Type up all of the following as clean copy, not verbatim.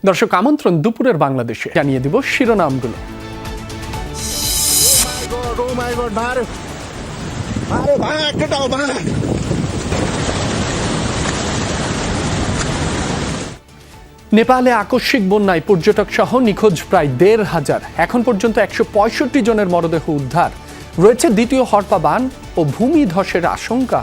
দর্শক আমন্ত্রণ দুপুরের বাংলাদেশে জানিয়ে দিব শিরোনামগুলো। নেপালে আকস্মিক বন্যায় পর্যটক সহ নিখোঁজ প্রায় ১,৫০০। এখন পর্যন্ত ১৬৫ জনের মরদেহ উদ্ধার। রয়েছে দ্বিতীয় হরপা বান ও ভূমি ধসের আশঙ্কা।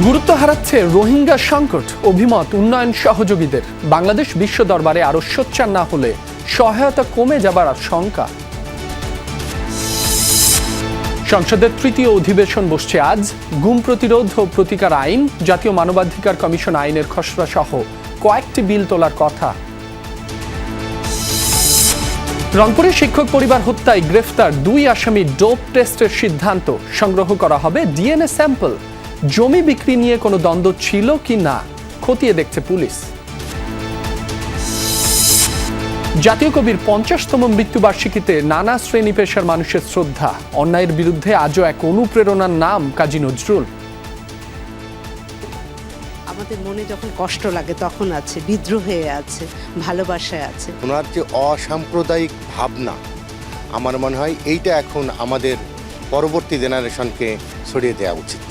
গুরুত্ব হারাচ্ছে রোহিঙ্গা সংকট, অভিমত উন্নয়ন সহযোগীদের। বাংলাদেশ বিশ্ব দরবারে আরো সোচ্চার না হলে সহায়তা কমে যাবার আশঙ্কা। সংসদের তৃতীয় অধিবেশন বসছে আজ। গুম প্রতিরোধ ও প্রতিকার আইন, জাতীয় মানবাধিকার কমিশন আইনের খসড়া সহ কয়েকটি বিল তোলার কথা। রংপুরে শিক্ষক পরিবার হত্যায় গ্রেফতার 2 আসামি ডোপ টেস্টের সিদ্ধান্ত। সংগ্রহ করা হবে ডিএনএ স্যাম্পল। জমি বিক্রি নিয়ে কোনো দ্বন্দ্ব ছিল কি না খতিয়ে দেখছে পুলিশ। জাতীয় কবির 50তম মৃত্যুবার্ষিকীতে নানা শ্রেণী পেশার মানুষের শ্রদ্ধা। অন্যায়ের বিরুদ্ধে আজও এক অনুপ্রেরণার নাম কাজী নজরুল। আমাদের মনে যখন কষ্ট লাগে তখন আছে, বিদ্রোহে আছে, ভালোবাসায় আছে। ওনার যে অসাম্প্রদায়িক ভাবনা, আমার মনে হয় এইটা এখন আমাদের পরবর্তী জেনারেশনকে ছড়িয়ে দেওয়া উচিত।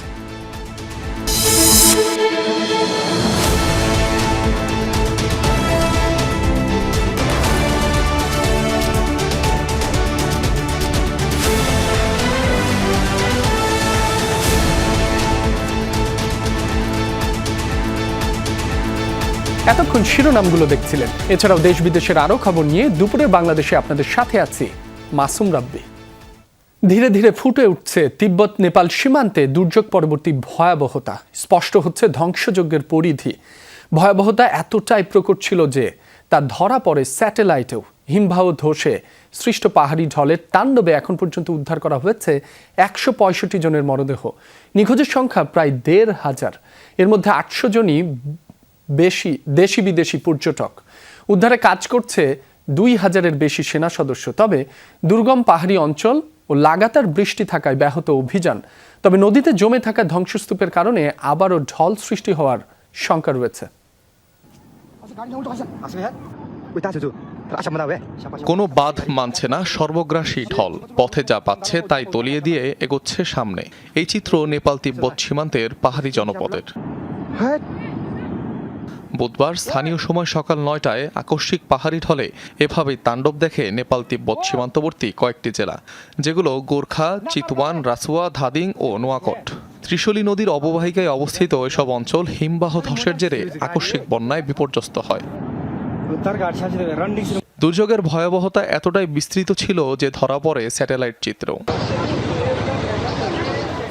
এতক্ষণ শিরোনামগুলো দেখছিলেন। এছাড়াও দেশ বিদেশের আরো খবর নিয়ে দুপুরের বাংলাদেশে আপনাদের সাথে আছি মাসুম রাব্বি। ধীরে ধীরে ফুটে উঠছে তিব্বত নেপাল সীমান্তে দুর্যোগ পরবর্তী ভয়াবহতা। স্পষ্ট হচ্ছে ধ্বংসযজ্ঞের পরিধি। ভয়াবহতা এতটাই প্রকট ছিল যে তা ধরা পড়ে স্যাটেলাইটেও। হিমবাহ ধসে সৃষ্ট পাহাড়ি ঢলের তাণ্ডবে এখন পর্যন্ত উদ্ধার করা হয়েছে ১৬৫ জনের মরদেহ। নিখোঁজের সংখ্যা প্রায় ১,৫০০। এর মধ্যে ৮০০ জনই দেশি বিদেশি পর্যটক। উদ্ধারে কাজ করছে ২,০০০-এর বেশি সেনা সদস্য। তবে দুর্গম পাহাড়ি অঞ্চল ও লাগাতার বৃষ্টি থাকায় ব্যাহত অভিযান। তবে নদীতে জমে থাকা ধ্বংসস্তূপের কারণে আবারও ঢল সৃষ্টি হওয়ার শঙ্কা রয়েছে। কোনো বাঁধ মানছে না সর্বগ্রাসী ঢল। পথে যা পাচ্ছে তাই তলিয়ে দিয়ে এগোচ্ছে সামনে। এই চিত্র নেপাল তিব্বত সীমান্তের পাহাড়ি জনপদের। বুধবার স্থানীয় সময় সকাল ৯টায় আকস্মিক পাহাড়ি ঢলে এভাবেই তাণ্ডব দেখে নেপাল তিব্বত সীমান্তবর্তী কয়েকটি জেলা, যেগুলো গোর্খা, চিতওয়ান, রাসুয়া, ধাদিং ও নোয়াকট। ত্রিশূলী নদীর অববাহিকায় অবস্থিত এসব অঞ্চল হিমবাহ ধসের জেরে আকস্মিক বন্যায় বিপর্যস্ত হয়। দুর্যোগের ভয়াবহতা এতটাই বিস্তৃত ছিল যে ধরা পড়ে স্যাটেলাইট চিত্র।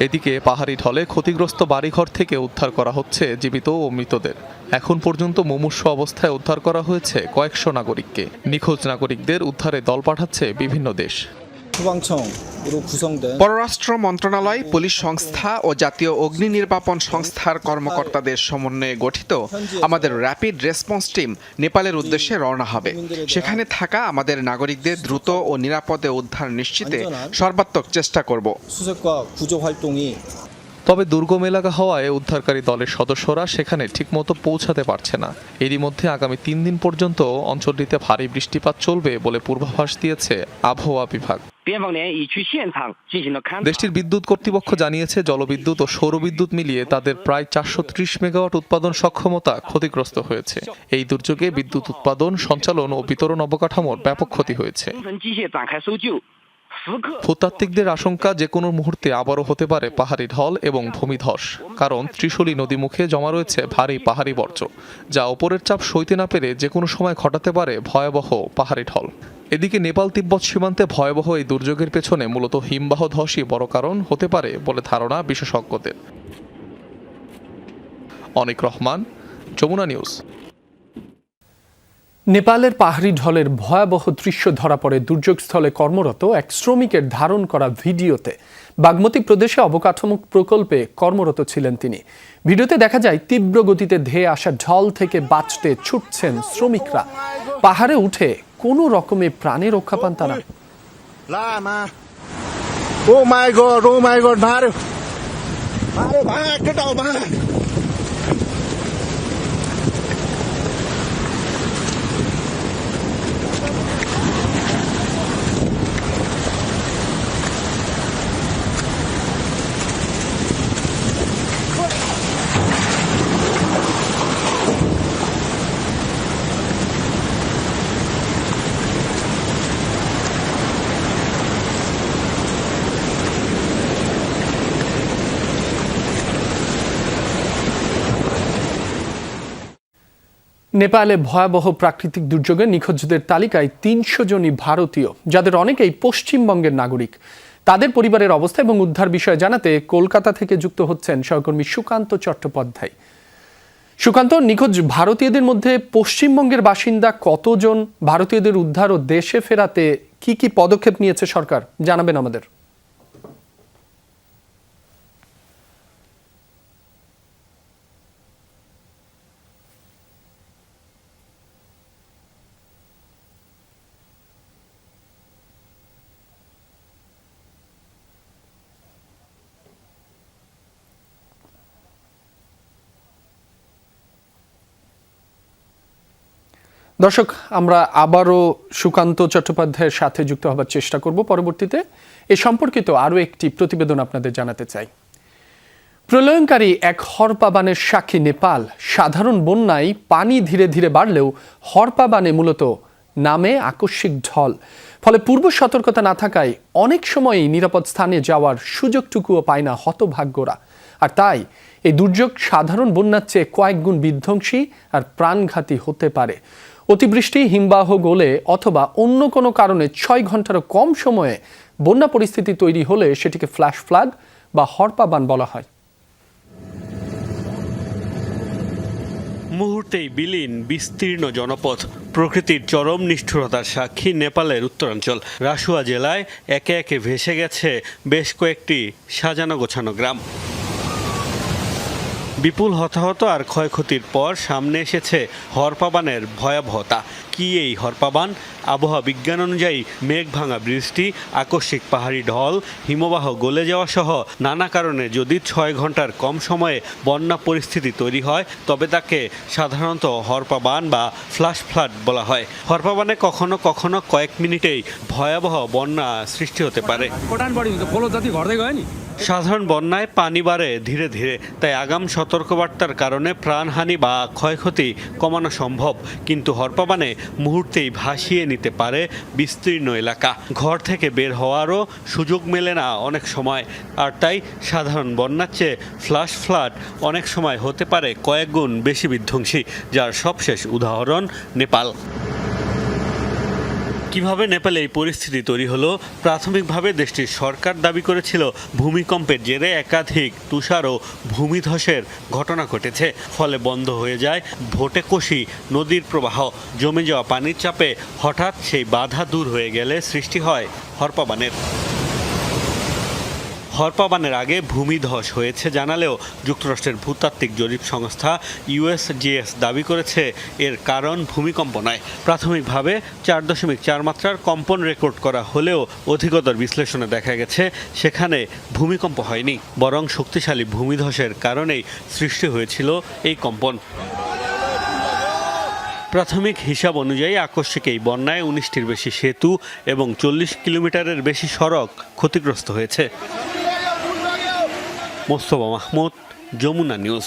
এদিকে পাহাড়ি ঢলে ক্ষতিগ্রস্ত বাড়িঘর থেকে উদ্ধার করা হচ্ছে জীবিত ও মৃতদের। এখন পর্যন্ত মুমূর্ষু অবস্থায় উদ্ধার করা হয়েছে কয়েকশো নাগরিককে। নিখোঁজ নাগরিকদের উদ্ধারে দল পাঠাচ্ছে বিভিন্ন দেশ। পররাষ্ট্র মন্ত্রণালয়, পুলিশ সংস্থা ও জাতীয় অগ্নি নির্বাপন সংস্থার কর্মকর্তাদের সমন্বয়ে গঠিত আমাদের র্যাপিড রেসপন্স টিম নেপালের উদ্দেশ্যে রওনা হবে। সেখানে থাকা আমাদের নাগরিকদের দ্রুত ও নিরাপদে উদ্ধার নিশ্চিতে সর্বাত্মক চেষ্টা করব। তবে দুর্গম এলাকা হওয়ায় উদ্ধারকারী দলের সদস্যরা সেখানে ঠিকমতো পৌঁছাতে পারছে না। এরই মধ্যে আগামী ৩ দিন পর্যন্ত অঞ্চলটিতে ভারী বৃষ্টিপাত চলবে বলে পূর্বাভাস দিয়েছে আবহাওয়া বিভাগ। দেশটির বিদ্যুৎ কর্তৃপক্ষ জানিয়েছে, জলবিদ্যুৎ ও সৌরবিদ্যুৎ মিলিয়ে তাদের প্রায় ৪৩০ মেগাওয়াট উৎপাদন সক্ষমতা ক্ষতিগ্রস্ত হয়েছে। এই দুর্যোগে বিদ্যুৎ উৎপাদন, সঞ্চালন ও বিতরণ অবকাঠামোর ব্যাপক ক্ষতি হয়েছে। ভূতাত্ত্বিকদের আশঙ্কা, যে কোনো মুহূর্তে আবারও হতে পারে পাহাড়ি ঢল এবং ভূমিধস। কারণ ত্রিশূলী নদী মুখে জমা রয়েছে ভারী পাহাড়ি বর্জ্য, যা ওপরের চাপ সইতে না পেরে যে কোনো সময় ঘটাতে পারে ভয়াবহ পাহাড়ি ঢল। এদিকে নেপাল তিব্বত সীমান্তে ভয়াবহ এই দুর্যোগের পেছনে মূলত হিমবাহ ধসই বড় কারণ হতে পারে বলে ধারণা বিশেষজ্ঞদের। অনিক রহমান, যমুনা নিউজ। নেপালের পাহাড়ি ঢলের ভয়াবহ দৃশ্য ধরা পড়ে দুর্যোগস্থলে কর্মরত এক শ্রমিকের ধারণ করা ভিডিওতে। বাগমতী প্রদেশে অবকাঠামো প্রকল্পে কর্মরত ছিলেন তিনি। ভিডিওতে দেখা যায় তীব্র গতিতে ধেয়ে আসা ঢল থেকে বাঁচতে ছুটছেন শ্রমিকরা। পাহাড়ে উঠে কোনো রকমে প্রাণে রক্ষা পান তারা। Oh my god, Mario. Mario, bhag, get out, bhag. নেপালে ভয়াবহ প্রাকৃতিক দুর্যোগে নিখোঁজদের তালিকায় ৩০০ জনই ভারতীয়, যাদের অনেকেই পশ্চিমবঙ্গের নাগরিক। তাদের পরিবারের অবস্থা এবং উদ্ধার বিষয়ে জানাতে কলকাতা থেকে যুক্ত হচ্ছেন সহকর্মী সুকান্ত চট্টোপাধ্যায়। সুকান্ত, নিখোঁজ ভারতীয়দের মধ্যে পশ্চিমবঙ্গের বাসিন্দা কতজন? ভারতীয়দের উদ্ধার ও দেশে ফেরাতে কি কি পদক্ষেপ নিয়েছে সরকার, জানাবেন আমাদের। দর্শক, আমরা আবারও সুকান্ত চট্টোপাধ্যায়ের সাথে যুক্ত হবার চেষ্টা করব পরবর্তীতে। এ সম্পর্কিত আরও একটি প্রতিবেদন আপনাদের জানাতে চাই। প্রলয়ঙ্কারী এক হরপাবানের সাক্ষী নেপাল। সাধারণ বন্যায় পানি ধীরে ধীরে বাড়লেও হরপাবানে মূলত নামে আকস্মিক ঢল। ফলে পূর্ব সতর্কতা না থাকায় অনেক সময়ই নিরাপদ স্থানে যাওয়ার সুযোগটুকুও পায় না হতভাগ্যরা। আর তাই এই দুর্যোগ সাধারণ বন্যার চেয়ে কয়েক গুণ বিধ্বংসী আর প্রাণঘাতী হতে পারে। অতিবৃষ্টি, হিমবাহ গলে অথবা অন্য কোনো কারণে ৬ ঘন্টারও কম সময়ে বন্যা পরিস্থিতি তৈরি হলে সেটিকে ফ্ল্যাশ ফ্লাড বা হরপাবান বলা হয়। মুহূর্তেই বিলীন বিস্তীর্ণ জনপদ। প্রকৃতির চরম নিষ্ঠুরতার সাক্ষী নেপালের উত্তরাঞ্চল। রাসুয়া জেলায় একে একে ভেসে গেছে বেশ কয়েকটি সাজানো গোছানো গ্রাম। বিপুল হতাহত আর ক্ষয়ক্ষতির পর সামনে এসেছে হরপাবানের ভয়াবহতা। কি এই হরপাবান? আবহাওয়া বিজ্ঞান অনুযায়ী মেঘ ভাঙা বৃষ্টি, আকস্মিক পাহাড়ি ঢল, হিমবাহ গলে যাওয়া সহ নানা কারণে যদি ৬ ঘন্টার কম সময়ে বন্যা পরিস্থিতি তৈরি হয় তবে তাকে সাধারণত হরপাবান বা ফ্ল্যাশ ফ্লাড বলা হয়। হরপাবানে কখনো কখনো কয়েক মিনিটেই ভয়াবহ বন্যা সৃষ্টি হতে পারে। সাধারণ বন্যায় পানি বাড়ে ধীরে ধীরে, তাই আগাম সতর্কবার্তার কারণে প্রাণহানি বা ক্ষয়ক্ষতি কমানো সম্ভব। কিন্তু হরপাবানে মুহূর্তেই ভাসিয়ে নিতে পারে বিস্তীর্ণ এলাকা। ঘর থেকে বের হওয়ারও সুযোগ মেলে না অনেক সময়। আর তাই সাধারণ বন্যার চেয়ে ফ্ল্যাশ ফ্লাড অনেক সময় হতে পারে কয়েক গুণ বেশি বিধ্বংসী, যার সবশেষ উদাহরণ নেপাল। কিভাবে নেপালে এই পরিস্থিতি তৈরি হলো? প্রাথমিকভাবে দেশটির সরকার দাবি করেছিল ভূমিকম্পের জেরে একাধিক তুষার ও ভূমিধসের ঘটনা ঘটেছে। ফলে বন্ধ হয়ে যায় ভোটেকোশি নদীর প্রবাহ। জমে যাওয়া পানির চাপে হঠাৎ সেই বাধা দূর হয়ে গেলে সৃষ্টি হয় হরপাবানের। হরপাবানের আগে ভূমিধস হয়েছে জানালেও যুক্তরাষ্ট্রের ভূতাত্ত্বিক জরিপ সংস্থা USGS দাবি করেছে এর কারণ ভূমিকম্প নয়। প্রাথমিকভাবে 4.4 মাত্রার কম্পন রেকর্ড করা হলেও অধিকতর বিশ্লেষণে দেখা গেছে সেখানে ভূমিকম্প হয়নি, বরং শক্তিশালী ভূমিধসের কারণেই সৃষ্টি হয়েছিল এই কম্পন। প্রাথমিক হিসাব অনুযায়ী আকস্মিক এই বন্যায় 19টির বেশি সেতু এবং 40 কিলোমিটারের বেশি সড়ক ক্ষতিগ্রস্ত হয়েছে। মোস্তফা মাহমুদ, যমুনা নিউজ।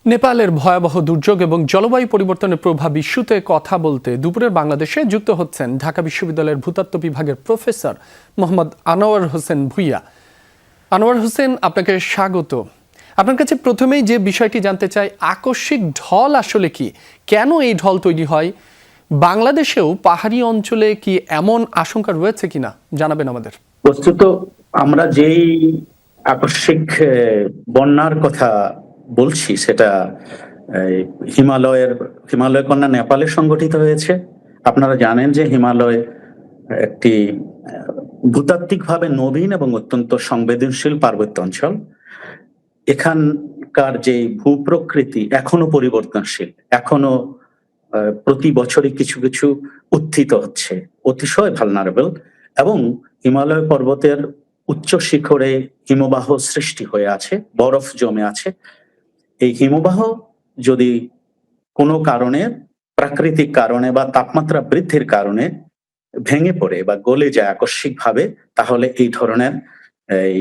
নেপালের ভয়াবহ দুর্যোগ এবং জলবায়ু পরিবর্তনের প্রভাব ইস্যুতে কথা বলতে দুপুরের বাংলাদেশে যুক্ত হচ্ছেন ঢাকা বিশ্ববিদ্যালয়ের ভূতত্ত্ব বিভাগের প্রফেসর মোহাম্মদ আনোয়ার হোসেন ভূঁইয়া। আনোয়ার হোসেন, আপনাকে স্বাগত। আপনার কাছে প্রথমেই যে বিষয়টি জানতে চাই, আকস্মিক ঢল আসলে কি, কেন এই ঢল তৈরি হয়, বাংলাদেশেও পাহাড়ি অঞ্চলে কি এমন আশঙ্কা রয়েছে কিনা জানাবেন আমাদের। বস্তুত আমরা যেই আকস্মিক বন্যার কথা বলছি সেটা হিমালয় কন্যা নেপালে সংগঠিত হয়েছে। আপনারা জানেন যে হিমালয় একটি ভূতাত্ত্বিকভাবে নবীন এবং অত্যন্ত সংবেদনশীল পার্বত্য অঞ্চল। এখানকার যে ভূপ্রকৃতি এখনো পরিবর্তনশীল, এখনো প্রতি বছরই কিছু কিছু উত্থিত হচ্ছে, অতিশয় ভালনারেবল। এবং হিমালয় পর্বতের উচ্চ শিখরে হিমবাহ সৃষ্টি হয়ে আছে, বরফ জমে আছে। এই হিমবাহ যদি কোনো কারণে, প্রাকৃতিক কারণে বা তাপমাত্রা বৃদ্ধির কারণে ভেঙে পড়ে বা গলে যায় আকস্মিকভাবে, তাহলে এই ধরনের এই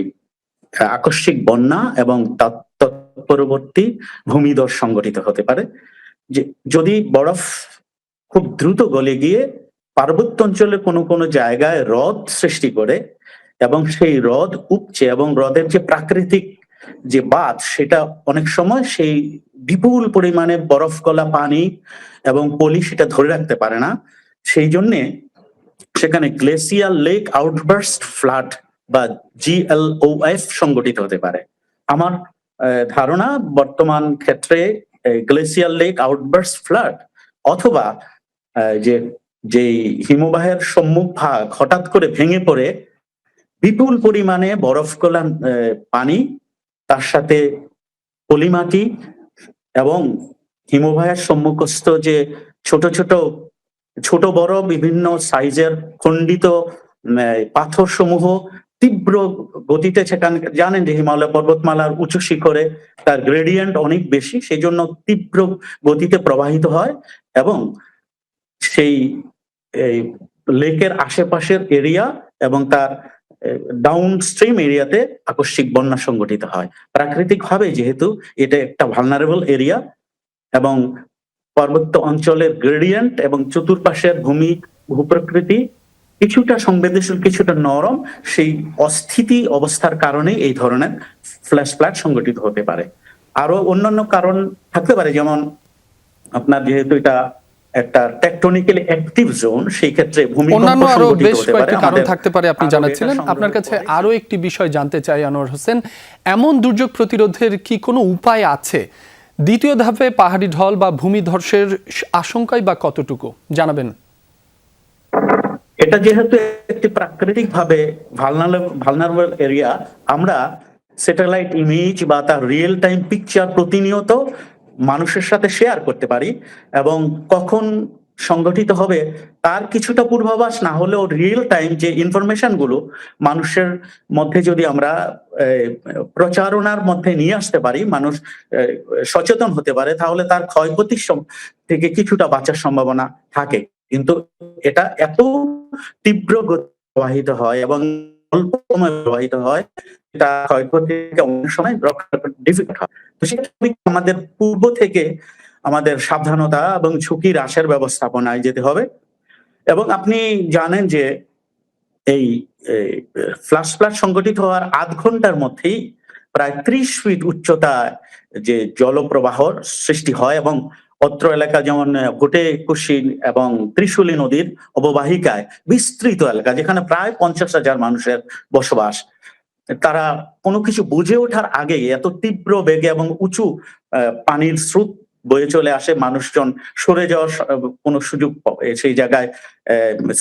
আকস্মিক বন্যা এবং তৎপরবর্তী ভূমিধস সংঘটিত হতে পারে। যে যদি বরফ খুব দ্রুত গলে গিয়ে পার্বত্য অঞ্চলে কোনো কোনো জায়গায় হ্রদ সৃষ্টি করে এবং সেই হ্রদ উপচে, এবং হ্রদের যে প্রাকৃতিক যে বাঁধ, সেটা অনেক সময় সেই বিপুল পরিমাণে বরফ গলা পানি এবং পলি সেটা ধরে রাখতে পারে না, সেই জন্যে সেখানে গ্লেসিয়াল লেক আউটবার্স্ট ফ্লাড বা GLOF সংগঠিত হতে পারে। আমার ধারণা বর্তমান ক্ষেত্রে গ্লেসিয়াল লেক আউটবার্স্ট ফ্লাড অথবা যে হিমবাহের সম্মুখ ভাগ হঠাৎ করে ভেঙে পড়ে বিপুল পরিমাণে বরফ গলা পানি, তার সাথে পলিমাটি এবং হিমবাহের সম্মুখস্থ যে ছোট বড় বিভিন্ন সাইজের খণ্ডিত পাথর সমূহ তীব্র গতিতে, সেখানে জানেন যে হিমালয় পর্বতমালার উঁচু শিখরে তার গ্রেডিয়েন্ট অনেক বেশি, সেই জন্য তীব্র গতিতে প্রবাহিত হয় এবং সেই লেকের আশেপাশের এরিয়া এবং তার ডাউন স্ট্রিম এরিয়াতে আকস্মিক বন্যা সংঘটিত হয়। প্রাকৃতিকভাবে যেহেতু এটা একটা ভালনারেবল এরিয়া এবং পার্বত্য অঞ্চলের গ্রেডিয়েন্ট এবং চতুর্পাশের ভূপ্রকৃতি কিছুটা সংবেদনশীল, কিছুটা নরম, সেই অস্থিতি অবস্থার কারণে এই ধরনের ফ্ল্যাশ ফ্লাড সংঘটিত হতে পারে। আরো অন্যান্য কারণ থাকতে পারে, যেমন আপনার যেহেতু এটা একটা টেকটনিক্যালি অ্যাক্টিভ জোন, সেই ক্ষেত্রে অন্যান্য আরো বেশ কয়েকটি কারণ থাকতে পারে আপনি জানাচ্ছিলেন। আপনার কাছে আরো একটি বিষয় জানতে চাই আনোয়ার হোসেন, এমন দুর্যোগ প্রতিরোধের কি কোনো উপায় আছে? দ্বিতীয় ধাপে পাহাড়ি ঢল বা ভূমিধসের আশঙ্কাই বা কতটুকু জানাবেন? এটা যেহেতু একটি প্রাকৃতিক ভাবে ভালনারেবল এরিয়া, আমরা স্যাটেলাইট ইমেজ বা তার রিয়েল টাইম পিকচার প্রতিনিয়ত মানুষের সাথে শেয়ার করতে পারি এবং কখন সংগঠিত হবে তার কিছুটা পূর্বাভাস না হলেও রিয়েল টাইম যে ইনফরমেশন গুলো মানুষের মধ্যে যদি আমরা প্রচারণার মধ্যে নিয়ে আসতে পারি, মানুষ সচেতন হতে পারে, তাহলে তার ক্ষয়ক্ষতির থেকে কিছুটা বাঁচার সম্ভাবনা থাকে। কিন্তু এটা এত তীব্র গতি প্রবাহিত হয় এবং অল্প সময় প্রবাহিত হয়, এটা ক্ষয়ক্ষতিকে অনেক সময় রক্ষা করা ডিফিকাল্ট হয়। তো সেক্ষেত্রে আমাদের পূর্ব থেকে আমাদের সাবধানতা এবং ঝুঁকি হ্রাসের ব্যবস্থাপনায় যেতে হবে। এবং আপনি জানেন যে এই ফ্ল্যাশ ফ্লাড সংঘটিত হওয়ার আধ ঘন্টার মধ্যেই প্রায় 30 ফিট উচ্চতায় যে জলপ্রবাহর সৃষ্টি হয় এবং অত্র এলাকা যেমন ঘুটেকুশি এবং ত্রিশূলী নদীর অববাহিকায় বিস্তৃত এলাকা, যেখানে প্রায় 50,000 মানুষের বসবাস, তারা কোনো কিছু বুঝে ওঠার আগেই এত তীব্র বেগে এবং উঁচু পানির স্রোত বয়ে চলে আসে, মানুষজন সরে যাওয়ার কোনো সুযোগ সেই জায়গায়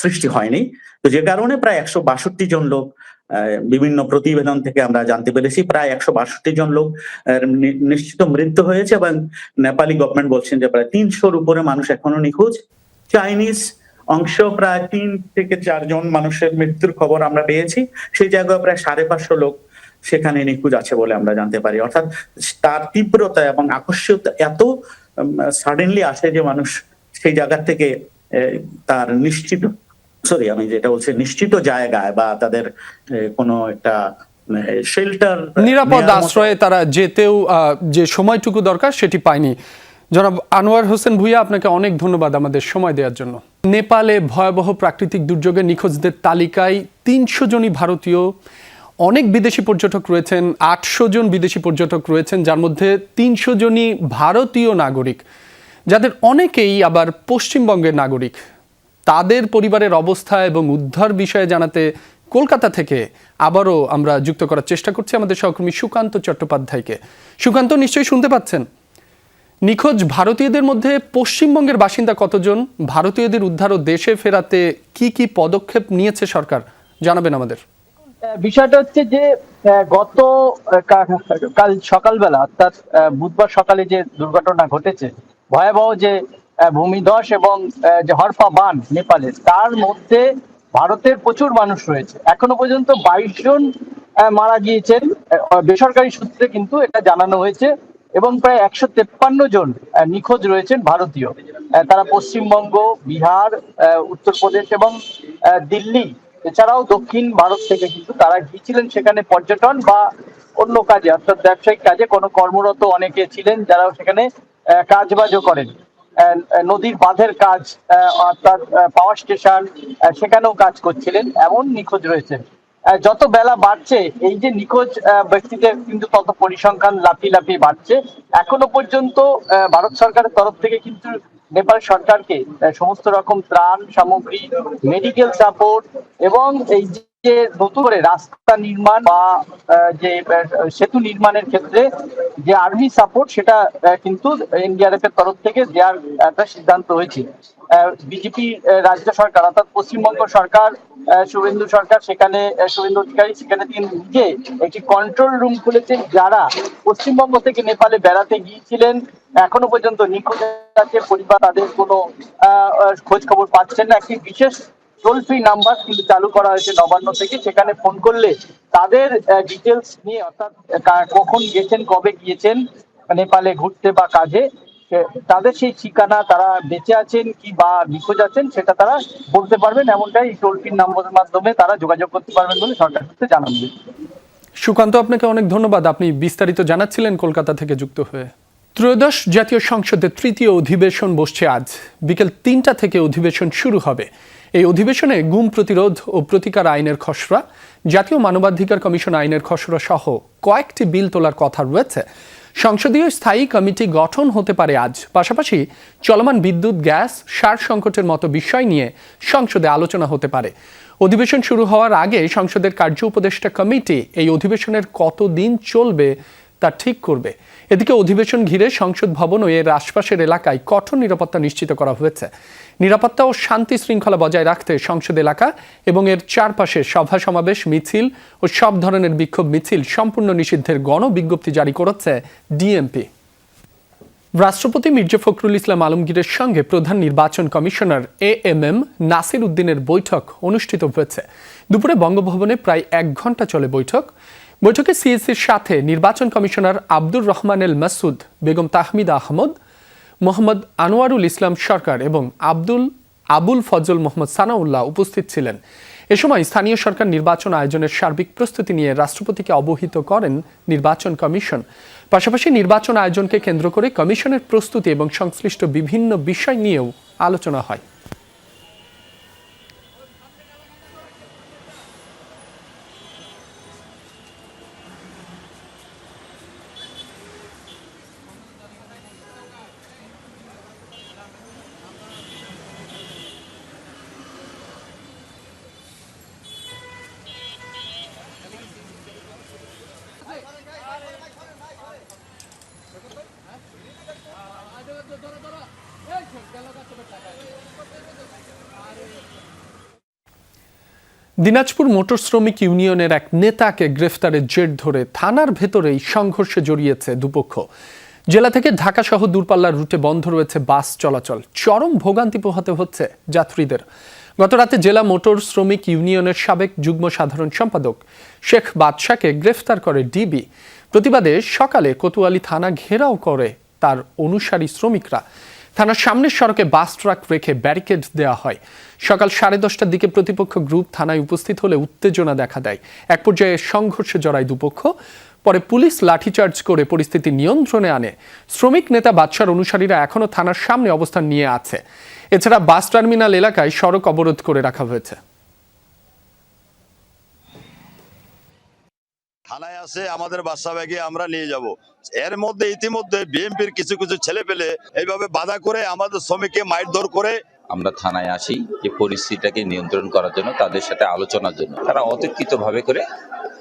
সৃষ্টি হয়নি। তো যে কারণে প্রায় 162 জন লোক, বিভিন্ন প্রতিবেদন থেকে আমরা জানতে পেরেছি প্রায় 162 জন লোক নিশ্চিত মৃত্যু হয়েছে এবং নেপালি গভর্নমেন্ট বলছেন যে প্রায় 300-র উপরে মানুষ এখনো নিখোঁজ। চাইনিজ অংশ প্রায় 3 থেকে 4 জন মানুষের মৃত্যুর খবর আমরা পেয়েছি, সেই জায়গায় প্রায় 550 লোক সেখানে নিখোঁজ আছে বলে আমরা জানতে পারি। অর্থাৎ তার তীব্রতা এবং আকস্মিকতা এত সাডেনলি আসে যে মানুষ সেই জায়গা থেকে তার আমি যেটা বলছি নিশ্চিত জায়গায় বা তাদের কোনো একটা শেল্টার, নিরাপদ আশ্রয়ে তারা যেতেও যে সময়টুকু দরকার সেটি পায়নি। জনাব আনোয়ার হোসেন ভূঁইয়া, আপনাকে অনেক ধন্যবাদ আমাদের সময় দেওয়ার জন্য। নেপালে ভয়াবহ প্রাকৃতিক দুর্যোগে নিখোঁজদের তালিকায় 300 জনই ভারতীয়, অনেক বিদেশি পর্যটক রয়েছেন, 800 জন বিদেশি পর্যটক রয়েছেন, যার মধ্যে 300 জনই ভারতীয় নাগরিক, যাদের অনেকেই আবার পশ্চিমবঙ্গের নাগরিক। তাদের পরিবারের অবস্থা এবং উদ্ধার বিষয়ে জানাতে কলকাতা থেকে আবারও আমরা যুক্ত করার চেষ্টা করছি আমাদের সহকর্মী সুকান্ত চট্টোপাধ্যায়কে। সুকান্ত, নিশ্চয়ই শুনতে পাচ্ছেন। নিখোঁজ ভারতীয়দের মধ্যে পশ্চিমবঙ্গের বাসিন্দা কতজন? ভারতীয়দের উদ্ধার ও দেশে ফেরাতে কি কি পদক্ষেপ নিয়েছে সরকার, জানাবেন আমাদের। বিষয়টা হচ্ছে যে গত কাল সকালবেলা অর্থাৎ বুধবার সকালে যে দুর্ঘটনা ঘটেছে, ভয়াবহ যে ভূমিধস এবং যে হরপা বান নেপালের, তার মধ্যে ভারতের প্রচুর মানুষ রয়েছে। এখনো পর্যন্ত 22 জন মারা গিয়েছেন বেসরকারি সূত্রে, কিন্তু এটা জানানো হয়েছে, এবং প্রায় 153 জন নিখোঁজ রয়েছেন ভারতীয়। তারা পশ্চিমবঙ্গ, বিহার, উত্তরপ্রদেশ এবং দিল্লি, এছাড়াও দক্ষিণ ভারত থেকে কিন্তু তারা গিয়েছিলেন সেখানে পর্যটন বা অন্য কাজে, অর্থাৎ ব্যবসায়িক কাজে কোনো কর্মরত অনেকে ছিলেন যারা সেখানে কাজবাজও করেন। নদীর বাঁধের কাজ, অর্থাৎ পাওয়ার স্টেশন, সেখানেও কাজ করছিলেন, এমন নিখোঁজ রয়েছে। যত বেলা বাড়ছে এই যে নিখোঁজ ব্যক্তিদের কিন্তু তত পরিসংখ্যান লাফিয়ে বাড়ছে। এখনো পর্যন্ত ভারত সরকারের তরফ থেকে কিন্তু নেপাল সরকারকে সমস্ত রকম ত্রাণ সামগ্রী, মেডিকেল সাপোর্ট এবং এই যে নতুন করে রাস্তা নির্মাণ বা যে সেতু নির্মাণের ক্ষেত্রে যে আর্মি সাপোর্ট, সেটা কিন্তু এনডিআরএফ এর তরফ থেকে দেওয়ার একটা সিদ্ধান্ত হয়েছে। বিজেপি রাজ্য সরকার অর্থাৎ পশ্চিমবঙ্গ সরকার, শুভেন্দু সরকার, সেখানে শুভেন্দু অধিকারী সেখানে তিনি নিজে একটি কন্ট্রোল রুম খুলেছেন। যারা পশ্চিমবঙ্গ থেকে নেপালে বেড়াতে গিয়েছিলেন, এখনো পর্যন্ত নিখোঁজ আছে, পরিবার তাদের কোনো খোঁজ খবর পাচ্ছেন না, একটি বিশেষ টোল ফ্রি নাম্বার কিন্তু চালু করা হয়েছে নবান্ন থেকে। সেখানে ফোন করলে তাদের ডিটেলস নিয়ে, অর্থাৎ কখন গেছেন, কবে গিয়েছেন নেপালে ঘুরতে বা কাজে, তাদের সেই ঠিকানা, তারা বেঁচে আছেন কি বা নিখোঁজ আছেন সেটা তারা বলতে পারবেন, এমনটাই এই টোল ফ্রি নাম্বারের মাধ্যমে তারা যোগাযোগ করতে পারবেন বলে সরকার সূত্রে জানানো হয়েছে। সুকান্ত, আপনাকে অনেক ধন্যবাদ, আপনি বিস্তারিত জানাচ্ছিলেন কলকাতা থেকে যুক্ত হয়ে। ত্রয়োদশ জাতীয় সংসদের তৃতীয় অধিবেশন বসছে আজ বিকেল 3টা থেকে অধিবেশন শুরু হবে। এই অধিবেশনে গুম প্রতিরোধ ও প্রতিকার আইনের খসড়া, জাতীয় মানবাধিকার কমিশন আইনের খসড়া সহ কয়েকটি বিল তোলার কথা রয়েছে। সংসদীয় স্থায়ী কমিটি গঠন হতে পারে আজ। পাশাপাশি চলমান বিদ্যুৎ, গ্যাস, সার সংকটের মতো বিষয় নিয়ে সংসদে আলোচনা হতে পারে। অধিবেশন শুরু হওয়ার আগে সংসদের কার্য উপদেষ্টা কমিটি এই অধিবেশনের কতদিন চলবে তা ঠিক করবে। এদিকে অধিবেশন ঘিরে সংসদ ভবন ও এর আশপাশের এলাকায় কঠোর নিরাপত্তা নিশ্চিত করা হয়েছে। নিরাপত্তা ও শান্তি শৃঙ্খলা বজায় রাখতে সংসদ এলাকা এবং এর চারপাশে সভা সমাবেশ, মিছিল ও সব ধরনের বিক্ষোভ মিছিল সম্পূর্ণ নিষিদ্ধের গণবিজ্ঞপ্তি জারি করেছে ডিএমপি। রাষ্ট্রপতি মির্জা ফখরুল ইসলাম আলমগীরের সঙ্গে প্রধান নির্বাচন কমিশনার এএমএম নাসির উদ্দিনের বৈঠক অনুষ্ঠিত হয়েছে। দুপুরে বঙ্গভবনে প্রায় 1 ঘন্টা চলে বৈঠকে সিএসির সাথে নির্বাচন কমিশনার আব্দুর রহমান এল মাসুদ, বেগম তাহমিদা আহমদ, মোহাম্মদ আনোয়ারুল ইসলাম সরকার এবং আবুল ফজল মোহাম্মদ সানাউল্লাহ উপস্থিত ছিলেন। এ সময় স্থানীয় সরকার নির্বাচন আয়োজনের সার্বিক প্রস্তুতি নিয়ে রাষ্ট্রপতিকে অবহিত করেন নির্বাচন কমিশন। পাশাপাশি নির্বাচন আয়োজনকে কেন্দ্র করে কমিশনের প্রস্তুতি এবং সংশ্লিষ্ট বিভিন্ন বিষয় নিয়েও আলোচনা হয়। দিনাজপুর মোটর শ্রমিক ইউনিয়নের এক নেতাকে গ্রেফতারের জের ধরে থানার ভেতরেই সংঘর্ষে জড়িয়েছে দুপক্ষ। জেলা থেকে ঢাকা সহ দূরপাল্লার রুটে বন্ধ রয়েছে বাস চলাচল। চরম ভোগান্তি পোহাতে হচ্ছে যাত্রীদের। গতরাতে জেলা মোটর শ্রমিক ইউনিয়নের সাবেক যুগ্ম সাধারণ সম্পাদক শেখ বাদশাকে গ্রেফতার করে ডিবি। প্রতিবাদে সকালে কোতোয়ালি থানা ঘেরাও করে তার অনুসারী শ্রমিকরা। থানার সামনের সড়কে বাস ট্রাক রেখে ব্যারিকেড দেওয়া হয়। সকাল 10:30টার দিকে প্রতিপক্ষ গ্রুপ থানায় উপস্থিত হলে উত্তেজনা দেখা দেয়। এক পর্যায়ে সংঘর্ষে জড়ায় দুপক্ষ। পরে পুলিশ লাঠিচার্জ করে পরিস্থিতি নিয়ন্ত্রণে আনে। শ্রমিক নেতা বাদশার অনুসারীরা এখনও থানার সামনে অবস্থান নিয়ে আছে। এছাড়া বাস টার্মিনাল এলাকায় সড়ক অবরোধ করে রাখা হয়েছে। থানায় আসে আমাদের বাসা ব্যাগে আমরা নিয়ে যাব। এর মধ্যে ইতিমধ্যে বিএনপির কিছু কিছু ছেলে পেলে এইভাবে বাধা করে আমাদের শ্রমিককে মারধর করে। আমরা থানায় আসি যে পরিস্থিতিটাকে নিয়ন্ত্রণ করার জন্য, তাদের সাথে আলোচনার জন্য। তারা অতর্কিতভাবে করে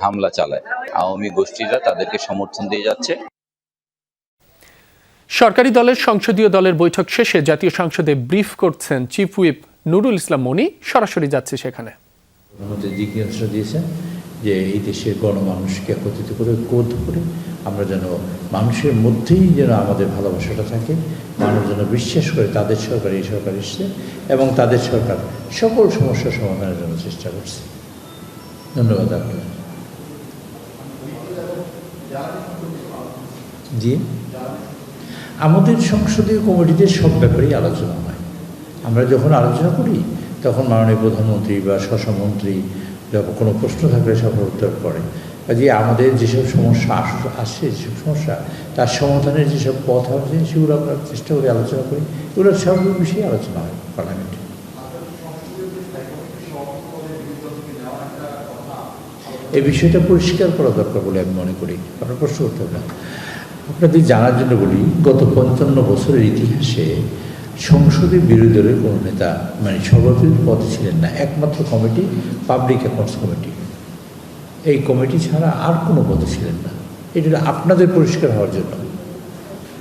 হামলা চালায়। আওয়ামী গোষ্ঠীরা তাদেরকে সমর্থন দিয়ে যাচ্ছে। সরকারি দলের সংসদীয় দলের বৈঠক শেষে জাতীয় সংসদে ব্রিফ করছেন চিফ হুইপ নুরুল ইসলাম মনি। সরাসরি যাচ্ছে সেখানে। জিজ্ঞাসা দিয়েছেন যে এই দেশের গণমানুষকে একত্রিত করে ঐক্যবদ্ধ করে আমরা যেন মানুষের মধ্যেই যেন আমাদের ভালোবাসাটা থাকে, মানুষ যেন বিশ্বাস করে তাদের সরকার এই সরকার এসছে এবং তাদের সরকার সকল সমস্যার সমাধানের জন্য চেষ্টা করছে। ধন্যবাদ আপনার। জি, আমাদের সংসদীয় কমিটিতে সব ব্যাপারেই আলোচনা হয়। আমরা যখন আলোচনা করি তখন মাননীয় প্রধানমন্ত্রী বা স্বরাষ্ট্রমন্ত্রী যখন কোনো প্রশ্ন থাকলে সব উত্তর করে। কাজে আমাদের যেসব সমস্যা আসছে, যেসব সমস্যা তার সমাধানের যেসব পথ আছে সেগুলো আমরা চেষ্টা করি, আলোচনা করি। এগুলো সব বিষয়ে আলোচনা হয় পার্লামেন্টে। এই বিষয়টা পরিষ্কার করা দরকার বলে আমি মনে করি। আপনার প্রশ্ন করতে হবে না। আপনাদের জানার জন্য বলি, গত 55 বছরের ইতিহাসে সংসদে বিরোধী দলের কোনো নেতা মানে সভাপতির পদে ছিলেন না। একমাত্র কমিটি পাবলিক অ্যাকাউন্টস কমিটি, এই কমিটি ছাড়া আর কোনো পদে ছিলেন না। এটা আপনাদের পরিষ্কার হওয়ার জন্য।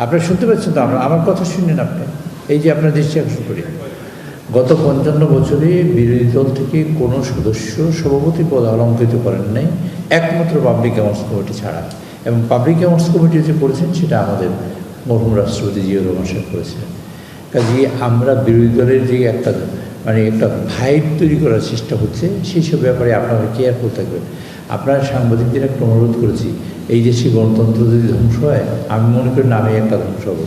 আপনারা শুনতে পাচ্ছেন তো? আমার কথা শুনেন আপনি। এই যে আপনার দৃষ্টি আকর্ষণ করি, গত 55 বছরে বিরোধী দল থেকে কোনো সদস্য সভাপতি পদ অলঙ্কৃত করেন নাই, একমাত্র পাবলিক অ্যাকাউন্টস কমিটি ছাড়া। এবং পাবলিক অ্যাকাউন্টস কমিটি যে করেছেন সেটা আমাদের মরহুম রাষ্ট্রপতি জিয়াউর রহমান সাহেব করেছিলেন। কাজে আমরা বিরোধী দলের যে একটা ভাইব তৈরি করার চেষ্টা হচ্ছে, সেই সব ব্যাপারে আপনারা কেয়ারফুল থাকবেন। আপনারা সাংবাদিকদের একটা অনুরোধ করেছি, এই দেশে গণতন্ত্র যদি ধ্বংস হয়, আমি মনে করি না আমি একটা ধ্বংস হব,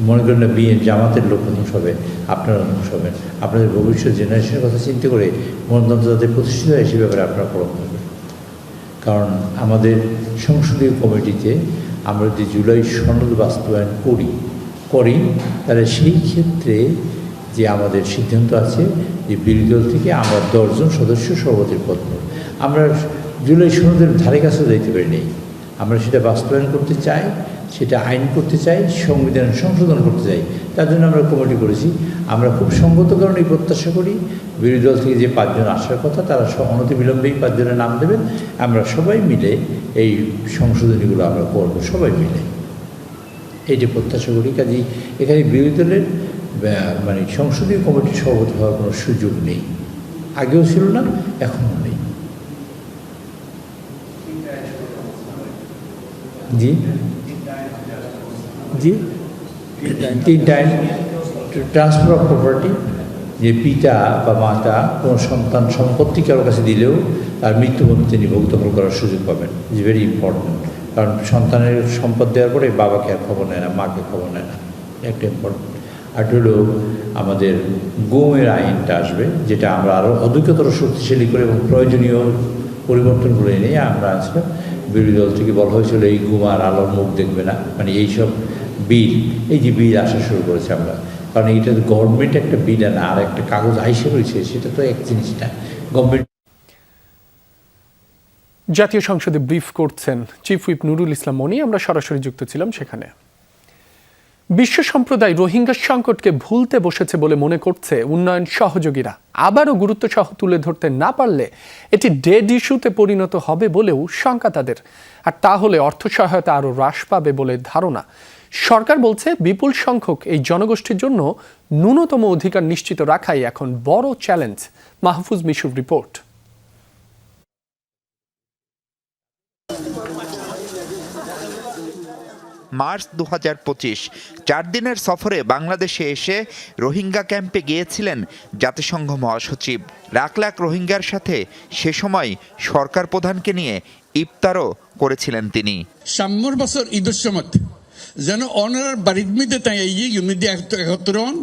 মনে করেন না জামাতের লোক ধ্বংস হবে, আপনারা ধ্বংস হবেন। আপনাদের ভবিষ্যৎ জেনারেশনের কথা চিন্তা করে গণতন্ত্র যাতে প্রতিষ্ঠিত হয় সে ব্যাপারে আপনারা পরখ করবেন। কারণ আমাদের সংসদীয় কমিটিতে আমরা যে জুলাই সনদ বাস্তবায়ন করি তাহলে সেই ক্ষেত্রে যে আমাদের সিদ্ধান্ত আছে যে বিরোধী দল থেকে আমরা 10 জন সদস্য সভাপতির পদ নেব। আমরা জুলাই সনদের ধারে কাছে যাইতে পারি নেই। আমরা সেটা বাস্তবায়ন করতে চাই, সেটা আইন করতে চাই, সংবিধান সংশোধন করতে চাই। তার জন্য আমরা কমিটি করেছি। আমরা খুব সঙ্গত কারণে প্রত্যাশা করি বিরোধী দল থেকে যে 5 জন আসার কথা তারা অনতিবিলম্বেই 5 জনের নাম দেবেন। আমরা সবাই মিলে এই সংশোধনীগুলো আমরা করব, সবাই মিলে এই যে প্রত্যাশা করি। কাজেই এখানে বিরোধী দলের মানে সংসদীয় কমিটির সভাপতি হওয়ার কোনো সুযোগ নেই, আগেও ছিল না, এখনও নেই। জি জি 3টা আইন। ট্রান্সফার অফ প্রপার্টি, যে পিতা বা মাতা কোনো সন্তান সম্পত্তি কারোর কাছে দিলেও তার মৃত্যুবরণ তিনি ভোগদখল করার সুযোগ পাবেন, ইজ ভেরি ইম্পর্টেন্ট। কারণ সন্তানের সম্পদ দেওয়ার পরে বাবাকে আর খবর নেয় না, মাকে খবর নেয় না, একটা ইম্পর্টেন্ট। আর হলো আমাদের গমের আইনটা আসবে, যেটা আমরা আরও অধিকতর শক্তিশালী করে এবং প্রয়োজনীয় পরিবর্তনগুলো এনে আমরা আসলে বিরোধী দল থেকে বলা হয়েছিল এই ঘুম আর আলোর মুখ দেখবে না, মানে এইসব বিল, এই যে বিল আসা শুরু করেছে আমরা। কারণ এইটা গভর্নমেন্ট একটা বিল না, আর একটা কাগজ আইসে রয়েছে, সেটা তো এক জিনিস না। গভর্নমেন্ট জাতীয় সংসদে ব্রিফ করছেন চিফ হুইপ নুরুল ইসলাম মনি। আমরা সরাসরি যুক্ত ছিলাম সেখানে। বিশ্ব সম্প্রদায় রোহিঙ্গা সংকটকে ভুলতে বসেছে বলে মনে করছে উন্নয়ন সহযোগীরা। আবারও গুরুত্ব সহ তুলে ধরতে না পারলে এটি ডেড ইস্যুতে পরিণত হবে বলেও শঙ্কা তাদের। আর তা হলে অর্থ সহায়তা আরও হ্রাস পাবে বলে ধারণা। সরকার বলছে বিপুল সংখ্যক এই জনগোষ্ঠীর জন্য ন্যূনতম অধিকার নিশ্চিত রাখাই এখন বড় চ্যালেঞ্জ। মাহফুজ মিশুর রিপোর্ট। মার্চ 2025 4 দিনের সফরে বাংলাদেশে এসে রোহিঙ্গা ক্যাম্পে গিয়েছিলেন জাতিসংঘ মহাসচিব। লাখ লাখ রোহিঙ্গার সাথে সে সময় সরকার প্রধানকে নিয়ে ইফতারও করেছিলেন তিনি। সাম্যর বছর ঈদের সময় যেন অনার বাড়ির মধ্যে তাই ইউনিটি একত্রন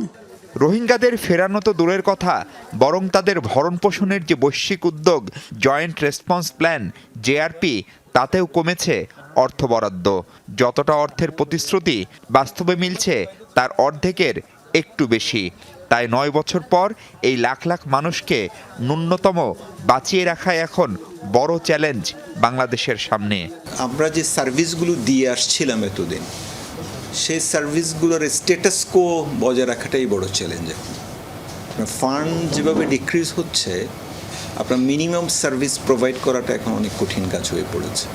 রোহিঙ্গাদের ফেরানো তো দূরের কথা, বরং তাদের ভরণ পোষণের যে বৈশ্বিক উদ্যোগ জয়েন্ট রেসপন্স প্ল্যান জেআরপি, তাতেও কমেছে অর্থ বরাদ্দ। যতটা অর্থের প্রতিশ্রুতি বাস্তবে মিলছে তার অর্ধেকের একটু বেশি। তাই 9 বছর পর এই লাখ লাখ মানুষকে ন্যূনতম বাঁচিয়ে রাখাই এখন বড় চ্যালেঞ্জ বাংলাদেশের সামনে। আমরা যে সার্ভিসগুলো দিয়ে আসছিলাম এতদিন, সেই সার্ভিসগুলোর স্ট্যাটাস কো বজায় রাখাটাই বড় চ্যালেঞ্জ। এখন ফান্ড যেভাবে ডিক্রিজ হচ্ছে, আপনার মিনিমাম সার্ভিস প্রোভাইড করাটা এখন অনেক কঠিন কাজ হয়ে পড়েছে।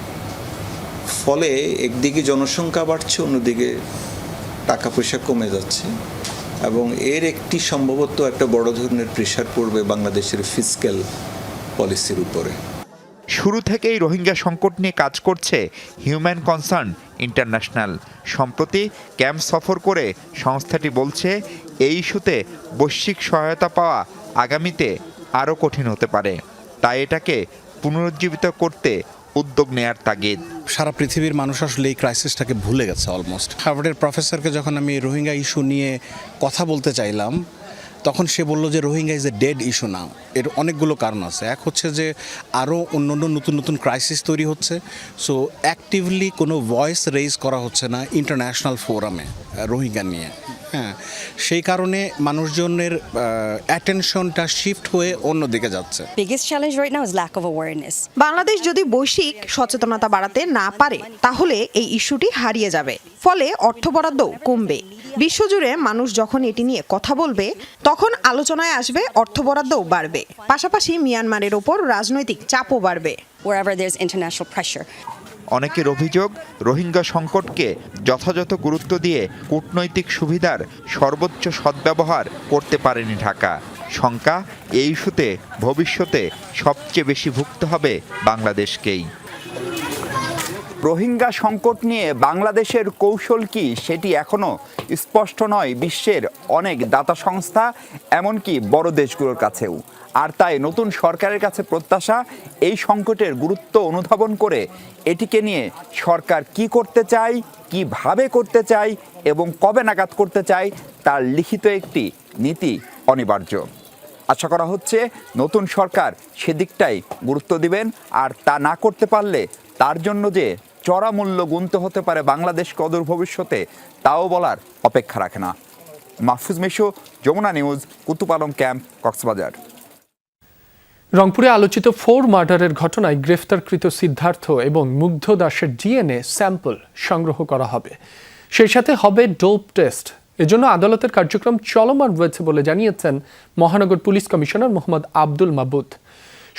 ফলে একদিকে জনসংখ্যা বাড়ছে, অন্যদিকে টাকা পয়সা কমে যাচ্ছে, এবং এর একটি সম্ভবত একটা বড় ধরনের প্রেশার পড়বে বাংলাদেশের ফিসক্যাল পলিসির উপরে। শুরু থেকেই রোহিঙ্গা সংকট নিয়ে কাজ করছে হিউম্যান কনসার্ন ইন্টারন্যাশনাল। সম্প্রতি ক্যাম্প সফর করে সংস্থাটি বলছে এই ইস্যুতে বৈশ্বিক সহায়তা পাওয়া আগামীতে আরও কঠিন হতে পারে, তাই এটাকে পুনরুজ্জীবিত করতে উদ্যোগ নেয়ার তাগিদ। সারা পৃথিবীর মানুষ আসলে এই ক্রাইসিসটাকে ভুলে গেছে অলমোস্ট। হার্ভার্ডের প্রফেসরকে যখন আমি রোহিঙ্গা ইস্যু নিয়ে কথা বলতে চাইলাম, তখন সে বলল যে Rohingya is a dead issue না। এর অনেকগুলো কারণ আছে। এক হচ্ছে যে আরও অন্য নতুন নতুন ক্রাইসিস তৈরি হচ্ছে, সো অ্যাক্টিভলি কোনো ভয়েস রেইজ করা হচ্ছে না ইন্টারন্যাশনাল ফোরামে রোহিঙ্গা নিয়ে। হ্যাঁ, সেই কারণে মানুষজনের অ্যাটেনশনটা শিফট হয়ে অন্যদিকে যাচ্ছে। biggest challenge right now is lack of awareness. Bangladesh যদি বৈশ্বিক সচেতনতা বাড়াতে না পারে তাহলে এই ইস্যুটি হারিয়ে যাবে, ফলে অর্থ বরাদ্দও কমবে। বিশ্বজুড়ে মানুষ যখন এটি নিয়ে কথা বলবে তখন আলোচনায় আসবে, অর্থ বরাদ্দও বাড়বে, পাশাপাশি মিয়ানমারের ওপর রাজনৈতিক চাপও বাড়বে। Wherever there's international pressure. অনেকের অভিযোগ রোহিঙ্গা সংকটকে যথাযথ গুরুত্ব দিয়ে কূটনৈতিক সুবিধার সর্বোচ্চ সদ্ব্যবহার করতে পারেনি ঢাকা। শঙ্কা এই ইস্যুতে ভবিষ্যতে সবচেয়ে বেশি ভুগতে হবে বাংলাদেশকেই। রোহিঙ্গা সংকট নিয়ে বাংলাদেশের কৌশল কি সেটি এখনও স্পষ্ট নয় বিশ্বের অনেক দাতা সংস্থা, এমনকি বড় দেশগুলোর কাছেও। আর তাই নতুন সরকারের কাছে প্রত্যাশা এই সংকটের গুরুত্ব অনুধাবন করে এটিকে নিয়ে সরকার কি করতে চায়, কিভাবে করতে চায় এবং কবে নাগাদ করতে চায় তার লিখিত একটি নীতি অনিবার্য। আশা করা হচ্ছে নতুন সরকার সেদিকটাই গুরুত্ব দিবেন, আর তা না করতে পারলে তার জন্য যে চড়া মূল্য গুনতে হতে পারে বাংলাদেশকে অদূর ভবিষ্যতে, তাও বলার অপেক্ষা রাখে না। Mahfuz Mishu, Jamuna news, Kutupalong camp, Cox's Bazar. রংপুরে আলোচিত 4 মার্ডারের ঘটনায় গ্রেফতারকৃত সিদ্ধার্থ এবং মুগ্ধ দাসের ডিএনএ স্যাম্পল সংগ্রহ করা হবে। সেই সাথে হবে ডোপ টেস্ট। এজন্য আদালতের কার্যক্রম চলমান রয়েছে বলে জানিয়েছেন মহানগর পুলিশ কমিশনার মোহাম্মদ আব্দুল মাবুদ।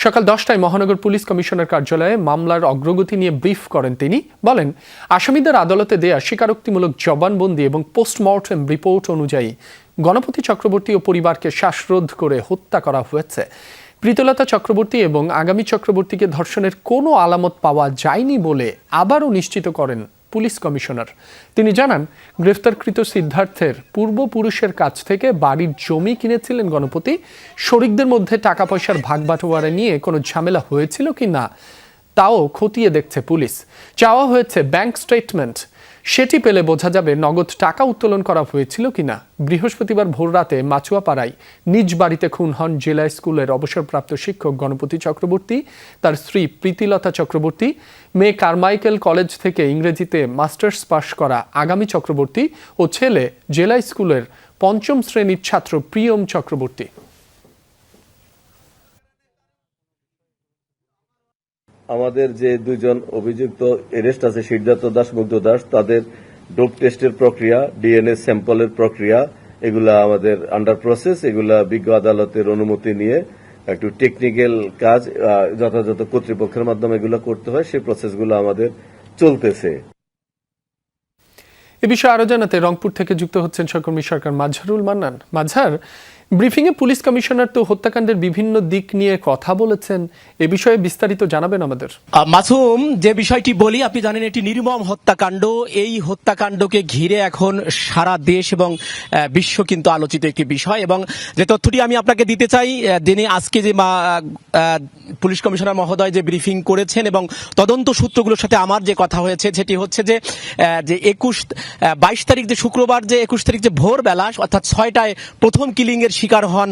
সকাল 10টায় মহানগর পুলিশ কমিশনার কার্যালয়ে মামলার অগ্রগতি নিয়ে ব্রিফ করেন তিনি। বলেন, আসামিদের আদালতে দেয়া স্বীকারোক্তিমূলক জবানবন্দি এবং পোস্টমর্টেম রিপোর্ট অনুযায়ী গণপতি চক্রবর্তী ও পরিবারকে শ্বাসরোধ করে হত্যা করা হয়েছে। প্রীতলতা চক্রবর্তী এবং আগামী চক্রবর্তীকে ধর্ষণের কোনো আলামত পাওয়া যায়নি বলে আবারও নিশ্চিত করেন পুলিশ কমিশনার। তিনি জানান, গ্রেফতারকৃত সিদ্ধার্থের পূর্বপুরুষের কাছ থেকে বাড়ির জমি কিনেছিলেন গণপতি। শরিকদের মধ্যে টাকা পয়সার ভাগবাটোয়ারা নিয়ে কোনো ঝামেলা হয়েছিল কি না তাও খতিয়ে দেখছে পুলিশ। চাওয়া হয়েছে ব্যাংক স্টেটমেন্ট, সেটি পেলে বোঝা যাবে নগদ টাকা উত্তোলন করা হয়েছিল কিনা। বৃহস্পতিবার ভোররাতে মাচুয়াপাড়ায় নিজ বাড়িতে খুন হন জেলা স্কুলের অবসরপ্রাপ্ত শিক্ষক গণপতি চক্রবর্তী, তার স্ত্রী প্রীতিলতা চক্রবর্তী, মেয়ে কারমাইকেল কলেজ থেকে ইংরেজিতে মাস্টার্স পাশ করা আগামী চক্রবর্তী ও ছেলে জেলা স্কুলের 5ম শ্রেণীর ছাত্র প্রিয়ম চক্রবর্তী। আমাদের যে দুজন অভিযুক্ত এরেস্ট আছে, সিদ্ধার্থ দাস, মুগ্ধ দাস, তাদের ডোপ টেস্টের প্রক্রিয়া, ডিএনএ স্যাম্পলের প্রক্রিয়া, এগুলা আমাদের আন্ডার প্রসেস। এগুলা বিজ্ঞ আদালতের অনুমতি নিয়ে একটু টেকনিক্যাল কাজ যথাযথ কর্তৃপক্ষের মাধ্যমে এগুলো করতে হয়, সেই প্রসেসগুলো আমাদের চলতেছে। এ বিষয়ে আরো জানাতে রংপুর থেকে যুক্ত হচ্ছেন সহকর্মী সরকার মাঝহারুল মান্নান। মাঝহার, ব্রিফিংয়ে পুলিশ কমিশনার তো হত্যাকাণ্ডের বিভিন্ন দিক নিয়ে কথা বলেছেন, এ বিষয়ে বিস্তারিত জানাবেন আমাদের। মাসুম, যে বিষয়টি বলি, আপনি জানেন এটি নির্মম হত্যাকাণ্ড। এই হত্যাকাণ্ডকে ঘিরে এখন সারা দেশ এবং বিশ্ব কিন্তু আলোচিত একটি বিষয়। এবং যে তথ্যটি আমি আপনাকে দিতে চাই, যিনি আজকে যে পুলিশ কমিশনার মহোদয় যে ব্রিফিং করেছেন এবং তদন্ত সূত্রগুলোর সাথে আমার যে কথা হয়েছে, সেটি হচ্ছে যে 22 তারিখ যে শুক্রবার, যে 21 তারিখ যে ভোরবেলা অর্থাৎ 6টায় প্রথম কিলিং এর শিকার হন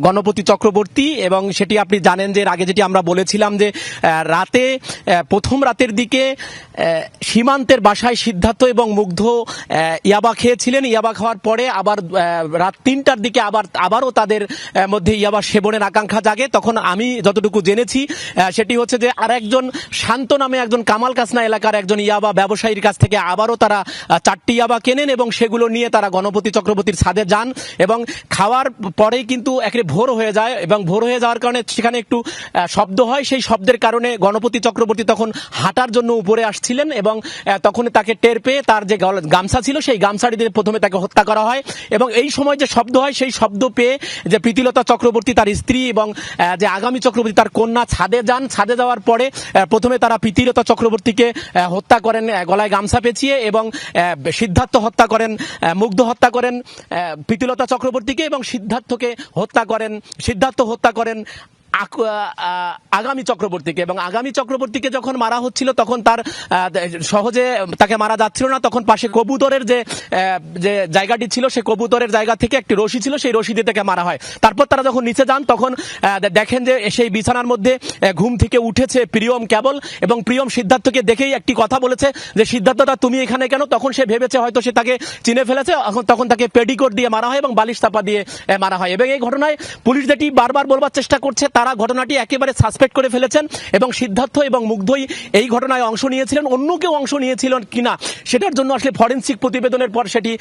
গণপতি চক্রবর্তী। এবং সেটি আপনি জানেন যে এর আগে যেটি আমরা বলেছিলাম যে রাতে, প্রথম রাতের দিকে সীমান্তের বাসায় সিদ্ধার্থ এবং মুগ্ধ ইয়াবা খেয়েছিলেন। ইয়াবা খাওয়ার পরে আবার রাত 3টার দিকে আবারও তাদের মধ্যে ইয়াবা সেবনের আকাঙ্ক্ষা জাগে। তখন আমি যতটুকু জেনেছি সেটি হচ্ছে যে আরেকজন শান্ত নামে একজন কামাল কাসনা এলাকার একজন ইয়াবা ব্যবসায়ীর কাছ থেকে আবারও তারা 4টি ইয়াবা কেনেন এবং সেগুলো নিয়ে তারা গণপতি চক্রবর্তীর ছাদে যান এবং খাওয়ার যাওয়ার পরেই কিন্তু একেবারে ভোর হয়ে যায় এবং ভোর হয়ে যাওয়ার কারণে সেখানে একটু শব্দ হয়। সেই শব্দের কারণে গণপতি চক্রবর্তী তখন হাঁটার জন্য উপরে আসছিলেন এবং তখন তাকে টের পেয়ে তার যে গামছা ছিল সেই গামছাটি দিয়ে প্রথমে তাকে হত্যা করা হয় এবং এই সময় যে শব্দ হয় সেই শব্দ পেয়ে যে প্রীতিলতা চক্রবর্তী তার স্ত্রী এবং যে আগামী চক্রবর্তী তার কন্যা ছাদে যান। ছাদে যাওয়ার পরে প্রথমে তারা প্রীতিলতা চক্রবর্তীকে হত্যা করেন গলায় গামছা পেঁচিয়ে এবং সিদ্ধার্থ হত্যা করেন, মুগ্ধ হত্যা করেন প্রীতিলতা চক্রবর্তীকে এবং সিদ্ধার্থ হত্যা করেন আগামী চক্রবর্তীকে এবং আগামী চক্রবর্তীকে যখন মারা হচ্ছিল তখন তার সহজে তাকে মারা যাচ্ছিল না। তখন পাশে কবুতরের যে জায়গাটি ছিল সেই কবুতরের জায়গা থেকে একটি রশি ছিল, সেই রশি দিয়ে তাকে মারা হয়। তারপর তারা যখন নিচে যান তখন দেখেন যে সেই বিছানার মধ্যে ঘুম থেকে উঠেছে প্রিয়ম কেবল এবং প্রিয়ম সিদ্ধার্থকে দেখেই একটি কথা বলেছে যে সিদ্ধার্থদা তুমি এখানে কেন? তখন সে ভেবেছে হয়তো সে তাকে চিনে ফেলেছে, তখন তাকে পেডিকোট দিয়ে মারা হয় এবং বালিশ চাপা দিয়ে মারা হয়। এবং এই ঘটনায় পুলিশ যেটি বারবার বলবার চেষ্টা করছে তারা ঘটনাটি একেবারে সাসপেক্ট করে ফেলেছেন এবং সিদ্ধার্থ এবং মুগ্ধই এই ঘটনায় অংশ নিয়েছিলেন। অন্য কেউ অংশ নিয়েছিল কিনা সেটার জন্য আসলে ফরেনসিক প্রতিবেদনের পর সেটি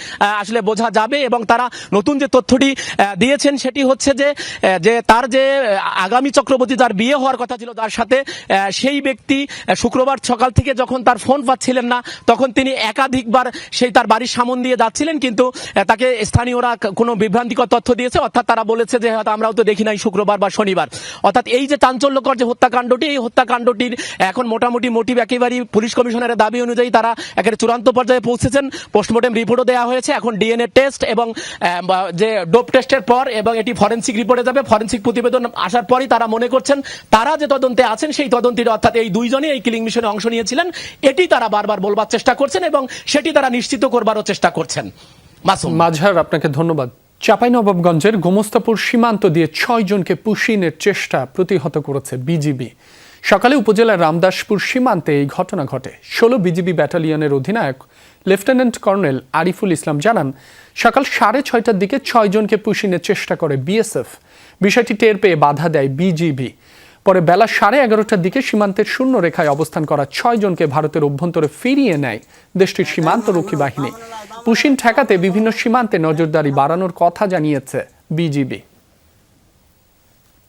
আসলে বোঝা যাবে এবং তারা নতুন যে তথ্যটি দিয়েছেন সেটি হচ্ছে যে তার যে আগামী চক্রবর্তী যার বিয়ে হওয়ার কথা ছিল তার সাথে, সেই ব্যক্তি শুক্রবার সকাল থেকে যখন তার ফোন পাচ্ছিলেন না তখন তিনি একাধিকবার সেই তার বাড়ির সামন দিয়ে যাচ্ছিলেন, কিন্তু তাকে স্থানীয়রা কোনো বিভ্রান্তিকর তথ্য দিয়েছে। অর্থাৎ তারা বলেছে যে হয়তো আমরাও তো দেখি নাই শুক্রবার বা শনিবার। অর্থাৎ এই যে চাঞ্চল্যকর যে হত্যাকাণ্ডটি, এই হত্যাকাণ্ডটির এখন মোটামুটি মোটিভ একেবারেই পুলিশ কমিশনারের দাবি অনুযায়ী তারা একেবারে চূড়ান্ত পর্যায়ে পৌঁছেছেন। পোস্টমর্টেম রিপোর্টও দেওয়া হয়েছে, এখন ডিএনএ টেস্ট এবং যে ডোপ টেস্টের পর এবং এটি ফরেনসিক রিপোর্টে যাবে। ফরেনসিক প্রতিবেদন আসার পরই তারা মনে করছেন তারা যে তদন্তে আছেন সেই তদন্তের, অর্থাৎ এই দুইজনই এই কিলিং মিশনে অংশ নিয়েছিলেন এটি তারা বারবার বলবার চেষ্টা করছেন এবং সেটি তারা নিশ্চিত করবারও চেষ্টা করছেন। মাঝহার, আপনাকে ধন্যবাদ। চাঁপাইনবাবগঞ্জের গোমস্তাপুর সীমান্ত দিয়ে 6 জনকে পুশিনের চেষ্টা প্রতিহত করেছে বিজিবি। সকালে উপজেলার রামদাসপুর সীমান্তে এই ঘটনা ঘটে। 16 বিজিবি ব্যাটালিয়নের অধিনায়ক লেফটেন্যান্ট কর্নেল আরিফুল ইসলাম জানান, সকাল 6:30টার দিকে 6 জনকে পুশিনের চেষ্টা করে বিএসএফ। বিষয়টি টের পেয়ে বাধা দেয় বিজিবি। পরে বেলা 11:30টার দিকে সীমান্তের শূন্য রেখায় অবস্থান করা 6 জনকে ভারতের অভ্যন্তরে ফিরিয়ে নেয় দেশটির সীমান্তরক্ষী বাহিনী। পুশিন ঠেকাতে বিভিন্ন সীমান্তে নজরদারি বাড়ানোর কথা জানিয়েছে বিজিবি।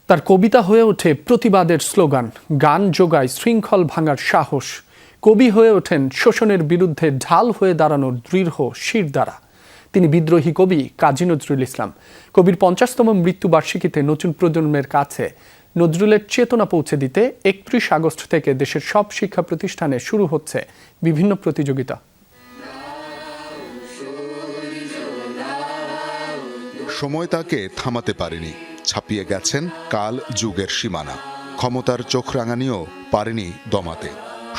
তার কবিতা হয়ে ওঠে প্রতিবাদের স্লোগান, গান যোগায় শৃঙ্খল ভাঙার সাহস। কবি হয়ে ওঠেন শোষণের বিরুদ্ধে ঢাল হয়ে দাঁড়ানোর দৃঢ় শিরদাঁড়া। তিনি বিদ্রোহী কবি কাজী নজরুল ইসলাম। কবির 50তম মৃত্যুবার্ষিকীতে নতুন প্রজন্মের কাছে নজরুলের চেতনা পৌঁছে দিতে 31 আগস্ট থেকে দেশের সব শিক্ষা প্রতিষ্ঠানে শুরু হচ্ছে বিভিন্ন প্রতিযোগিতা। সময় তাকে থামাতে পারেনি, ছাপিয়ে গেছেন কাল যুগের সীমানা। ক্ষমতার চোখ রাঙানিও পারেনি দমাতে।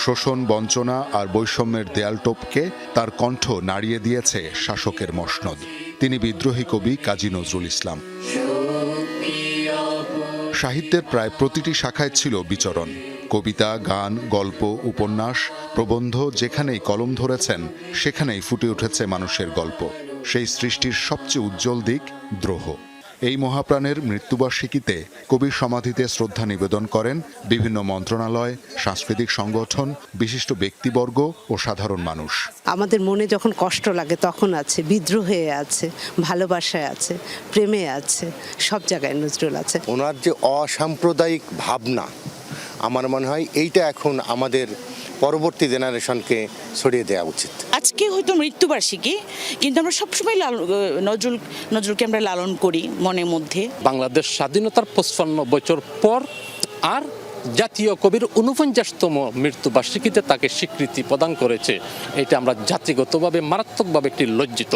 শোষণ, বঞ্চনা আর বৈষম্যের দেয়াল টপকে তার কণ্ঠ নাড়িয়ে দিয়েছে শাসকের মসনদ। তিনি বিদ্রোহী কবি কাজী নজরুল ইসলাম। সাহিত্যের প্রায় প্রতিটি শাখায় ছিল বিচরণ। কবিতা, গান, গল্প, উপন্যাস, প্রবন্ধ, যেখানেই কলম ধরেছেন সেখানেই ফুটে উঠেছে মানুষের গল্প। সেই সৃষ্টির সবচেয়ে উজ্জ্বল দিক দ্রোহ। এই মহাপ্রাণের মৃত্যুবার্ষিকীতে কবির সমাধিতে শ্রদ্ধা নিবেদন করেন বিভিন্ন মন্ত্রণালয়, সাংস্কৃতিক সংগঠন, বিশিষ্ট ব্যক্তিবর্গ ও সাধারণ মানুষ। আমাদের মনে যখন কষ্ট লাগে তখন আছে, বিদ্রোহে আছে, ভালোবাসায় আছে, প্রেমে আছে, সব জায়গায় নজরুল আছে। ওনার যে অসাম্প্রদায়িক ভাবনা, আমার মনে হয় এইটা এখন আমাদের পরবর্তী জেনারেশনকে ছড়িয়ে দেওয়া উচিত। আজকে হয়তো মৃত্যুবার্ষিকী, কিন্তু আমরা সবসময় নজরুলকে আমরা লালন করি মনের মধ্যে। বাংলাদেশ স্বাধীনতার 55 বছর পর আর জাতীয় কবির 49তম মৃত্যুবার্ষিকীতে তাকে স্বীকৃতি প্রদান করেছে, এটা আমরা জাতিগতভাবে মারাত্মকভাবে একটি লজ্জিত।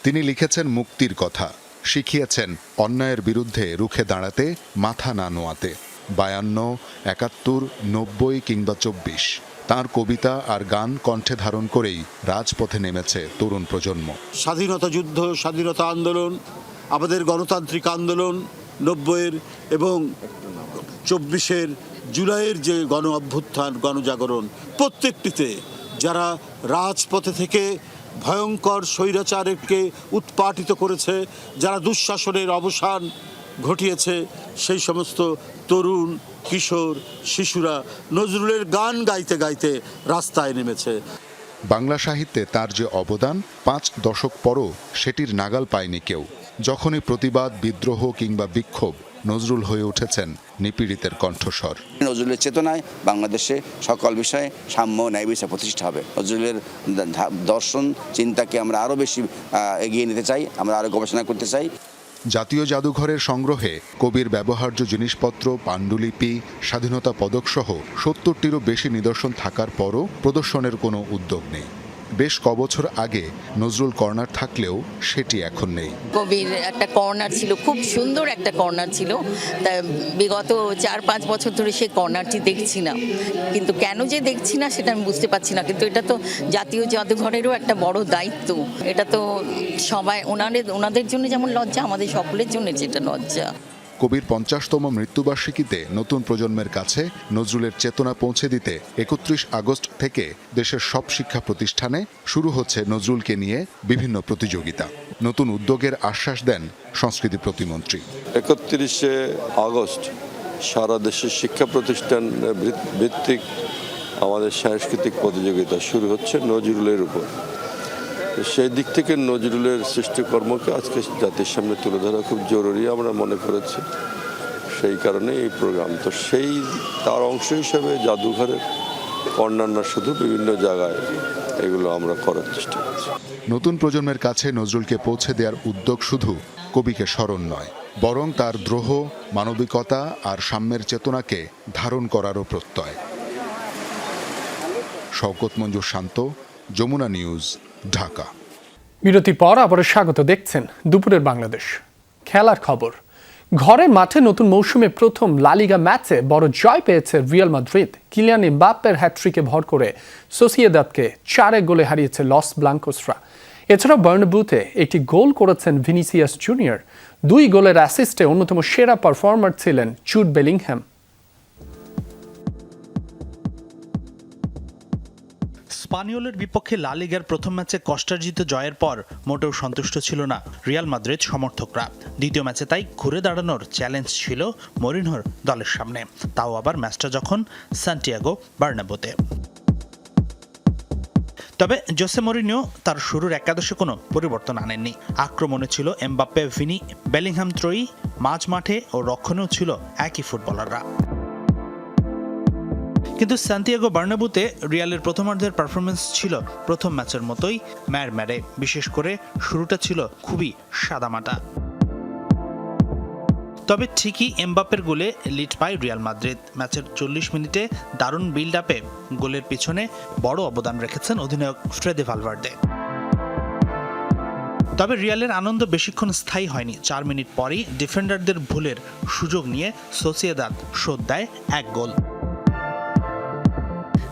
তিনি লিখেছেন মুক্তির কথা, শিখিয়েছেন অন্যায়ের বিরুদ্ধে রুখে দাঁড়াতে, মাথা না নোয়াতে। 52, 71, 90 কিংবা 24 তাঁর কবিতা আর গান কণ্ঠে ধারণ করেই রাজপথে নেমেছে তরুণ প্রজন্ম। স্বাধীনতা যুদ্ধ, স্বাধীনতা আন্দোলন, আমাদের গণতান্ত্রিক আন্দোলন 90-এর এবং 24-এর জুলাইয়ের যে গণ অভ্যুত্থান, গণজাগরণ, প্রত্যেকটিতে যারা রাজপথে থেকে ভয়ঙ্কর স্বৈরাচারকে উৎপাটিত করেছে, যারা দুঃশাসনের অবসান ঘটিয়েছে, সেই সমস্ত তরুণ, কিশোর, শিশুরা নজরুলের গান গাইতে গাইতে রাস্তায় নেমেছে। বাংলা সাহিত্যে তার যে অবদান 5 দশক পরও সেটির নাগাল পায়নি কেউ। যখনই প্রতিবাদ, বিদ্রোহ কিংবা বিক্ষোভ, নজরুল হয়ে উঠেছেন নিপীড়িতের কণ্ঠস্বর। নজরুলের চেতনায় বাংলাদেশে সকল বিষয়ে সাম্য, ন্যায় বিচার প্রতিষ্ঠা হবে। নজরুলের দর্শন চিন্তাকে আমরা আরও বেশি এগিয়ে নিতে চাই, আমরা আরও গবেষণা করতে চাই। জাতীয় জাদুঘরের সংগ্রহে কবির ব্যবহার্য জিনিসপত্র, পাণ্ডুলিপি, স্বাধীনতা পদকসহ 70টিরও বেশি নিদর্শন থাকার পরও প্রদর্শনের কোনো উদ্যোগ নেই। বেশ কবছর আগে নজরুল কর্নার থাকলেও সেটি এখন নেই। কবির একটা কর্নার ছিল, খুব সুন্দর একটা কর্নার ছিল, তা বিগত 4-5 বছর ধরে সেই কর্নারটি দেখছি না। কিন্তু কেন যে দেখছি না সেটা আমি বুঝতে পারছি না। কিন্তু এটা তো জাতীয় জাদুঘরেরও একটা বড় দায়িত্ব। এটা তো সবাই ওনাদের জন্য যেমন লজ্জা, আমাদের সকলের জন্য যেটা লজ্জা। কবির 50তম মৃত্যুবার্ষিকীতে নতুন প্রজন্মের কাছে নজরুলের চেতনা পৌঁছে দিতে 31 আগস্ট থেকে দেশের সব শিক্ষা প্রতিষ্ঠানে শুরু হচ্ছে নজরুলকে নিয়ে বিভিন্ন প্রতিযোগিতা। নতুন উদ্যোগের আশ্বাস দেন সংস্কৃতি প্রতিমন্ত্রী। 31শে আগস্ট সারা দেশের শিক্ষা প্রতিষ্ঠান ভিত্তিক আমাদের সাংস্কৃতিক প্রতিযোগিতা শুরু হচ্ছে নজরুলের উপর। সেই দিক থেকে নজরুলের সৃষ্টিকর্মকে আজকে জাতির সামনে তুলে ধরা খুব জরুরি আমরা মনে করেছি, সেই কারণে এই প্রোগ্রাম। তো তার অংশ হিসেবে জাদুঘরের কর্নার না, শুধু বিভিন্ন জায়গায় এগুলো আমরা করার চেষ্টা করছি। নতুন প্রজন্মের কাছে নজরুলকে পৌঁছে দেওয়ার উদ্যোগ শুধু কবিকে স্মরণ নয়, বরং তার দ্রোহ, মানবিকতা আর সাম্যের চেতনাকে ধারণ করারও প্রত্যয়। শওকত মঞ্জুর শান্ত, যমুনা নিউজ, ঢাকা। বিরতির পর আবার স্বাগত, দেখছেন দুপুরের বাংলাদেশ। খেলার খবর। ঘরের মাঠে নতুন মৌসুমে প্রথম লা লিগা ম্যাচে বড় জয় পেয়েছে রিয়াল মাদ্রিদ। কিলিয়ান এমবাপ্পের হ্যাটট্রিকে ভর করে সোসিয়েদাদকে 4-1 হারিয়েছে লস ব্লাঙ্কোসরা। এছাড়াও বার্নাব্যুতে একটি গোল করেছেন ভিনিসিয়াস জুনিয়র। 2 গোলের অ্যাসিস্টে অন্যতম সেরা পারফর্মার ছিলেন জুড বেলিংহ্যাম। স্পানিওলের বিপক্ষে লা লিগার প্রথম ম্যাচে কষ্টার্জিত জয়ের পর মোটেও সন্তুষ্ট ছিল না রিয়াল মাদ্রিদ সমর্থকরা। দ্বিতীয় ম্যাচে তাই ঘুরে দাঁড়ানোর চ্যালেঞ্জ ছিল মরিনহোর দলের সামনে, তাও আবার ম্যাচটা যখন সান্টিয়াগো বার্নাব্যুতে। তবে জোসে মরিনিও তার শুরুর একাদশে কোনো পরিবর্তন আনেননি। আক্রমণে ছিল এমবাপ্পে, ভিনি, বেলিংহ্যাম ত্রয়ী, মাঝ মাঠে ও রক্ষণেও ছিল একই ফুটবলাররা। কিন্তু সান্টিয়াগো বার্নাব্যুতে রিয়ালের প্রথমার্ধের পারফরমেন্স ছিল প্রথম ম্যাচের মতোই ম্যাড়ম্যাড়ে। বিশেষ করে শুরুটা ছিল খুবই সাদামাটা। তবে ঠিকই এমবাপ্পের গোলে লিড পায় রিয়াল মাদ্রিদ। ম্যাচের 40 মিনিটে দারুণ বিল্ড আপে গোলের পিছনে বড় অবদান রেখেছেন অধিনায়ক ফ্রেদে ভালভার্দে। তবে রিয়ালের আনন্দ বেশিক্ষণ স্থায়ী হয়নি। 4 মিনিট পরেই ডিফেন্ডারদের ভুলের সুযোগ নিয়ে সোসিয়েদাদ শোধ দেয় 1 গোল।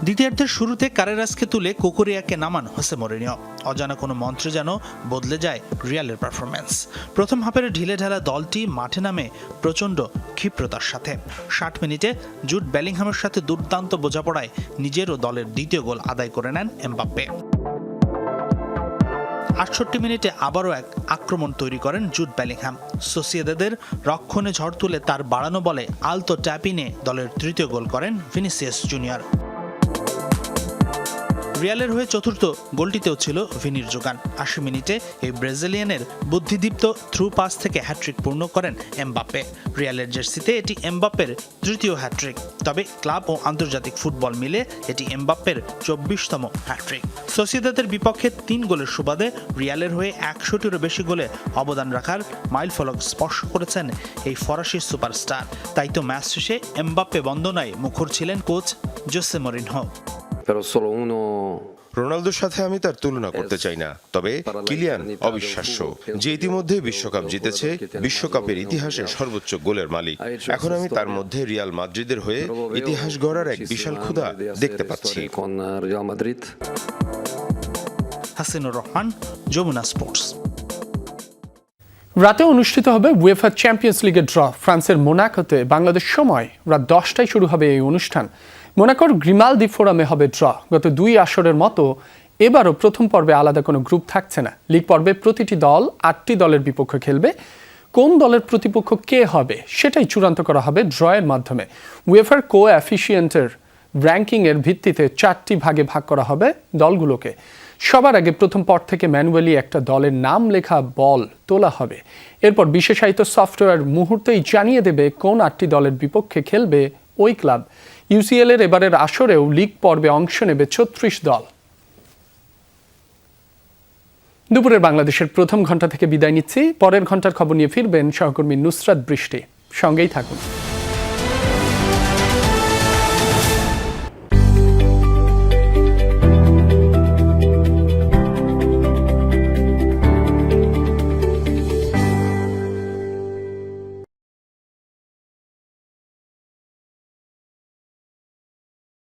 দ্বিতীয়ার্ধের শুরুতে কারেরাসকে তুলে কুকুরিয়াকে নামান হোসে মরিনিও। অজানা কোনো মন্ত্রে যেন বদলে যায় রিয়ালের পারফরম্যান্স। প্রথম হাফের ঢিলে ঢালা দলটি মাঠে নামে প্রচণ্ড ক্ষিপ্রতার সাথে। 60 মিনিটে জুড বেলিংহ্যামের সাথে দুর্দান্ত বোঝাপড়ায় নিজের ও দলের দ্বিতীয় গোল আদায় করে নেন এমবাপ্পে। 68 মিনিটে আবারও এক আক্রমণ তৈরি করেন জুড বেলিংহ্যাম। সোসিয়েদাদের রক্ষণে ঝড় তুলে তার বাড়ানো বলে আলতো ট্যাপিনে দলের তৃতীয় গোল করেন ভিনিসিয়াস জুনিয়র। রিয়ালের হয়ে চতুর্থ গোলটিতেও ছিল ভিনির যোগান। 80 মিনিটে এই ব্রাজিলিয়ানের বুদ্ধিদীপ্ত থ্রু পাস থেকে হ্যাট্রিক পূর্ণ করেন এমবাপ্পে। রিয়ালের জার্সিতে এটি এমবাপ্পের তৃতীয় হ্যাট্রিক। তবে ক্লাব ও আন্তর্জাতিক ফুটবল মিলে এটি এমবাপ্পের 24তম হ্যাট্রিক। সোসিয়েদাদের বিপক্ষে 3 গোলের সুবাদে রিয়ালের হয়ে 100টিরও বেশি গোলে অবদান রাখার মাইলফলক স্পর্শ করেছেন এই ফরাসি সুপারস্টার। তাই তো ম্যাচ শেষে এমবাপ্পে বন্দনায় মুখর ছিলেন কোচ জোসে মরিনহো। রোনালদোর সাথে আমি তার তুলনা করতে চাই না, তবে কিলিয়ান অবিশ্বাস্য, যে ইতিমধ্যে বিশ্বকাপ জিতেছে, বিশ্বকাপের ইতিহাসে সর্বোচ্চ গোলের মালিক। এখন আমি তার মধ্যে রিয়াল মাদ্রিদের হয়ে ইতিহাস গড়ার এক বিশাল ক্ষুধা দেখতে পাচ্ছি। হাসিনুর রহমান, যমুনা স্পোর্টস। রাতে অনুষ্ঠিত হবে উয়েফা চ্যাম্পিয়ন্স লিগের ড্র। ফ্রান্সের মোনাকোতে বাংলাদেশ সময় রাত 10টায় শুরু হবে এই অনুষ্ঠান। মোনাকোর গ্রিমালদি ফোরামে হবে ড্র। গত 2 আসরের মতো এবারও প্রথম পর্বে আলাদা কোনো গ্রুপ থাকছে না। লিগ পর্বে প্রতিটি দল 8টি দলের বিপক্ষে খেলবে। কোন দলের প্রতিপক্ষ কে হবে সেটাই চূড়ান্ত করা হবে ড্রয়ের মাধ্যমে। উয়েফার কোএফিসিয়েন্টের র্যাঙ্কিংয়ের ভিত্তিতে 4টি ভাগে ভাগ করা হবে দলগুলোকে। সবার আগে প্রথম পর থেকে ম্যানুয়ালি একটা দলের নাম লেখা বল তোলা হবে। এরপর বিশেষায়িত সফটওয়্যার মুহূর্তেই জানিয়ে দেবে কোন 8টি দলের বিপক্ষে খেলবে ওই ক্লাব। ইউসিএল এর এবারের আসরেও লিগ পর্বে অংশ নেবে 36 দল। দুপুরের বাংলাদেশের প্রথম ঘন্টা থেকে বিদায় নিচ্ছি। পরের ঘন্টার খবর নিয়ে ফিরবেন সহকর্মী নুসরাত বৃষ্টি। সঙ্গেই থাকুন।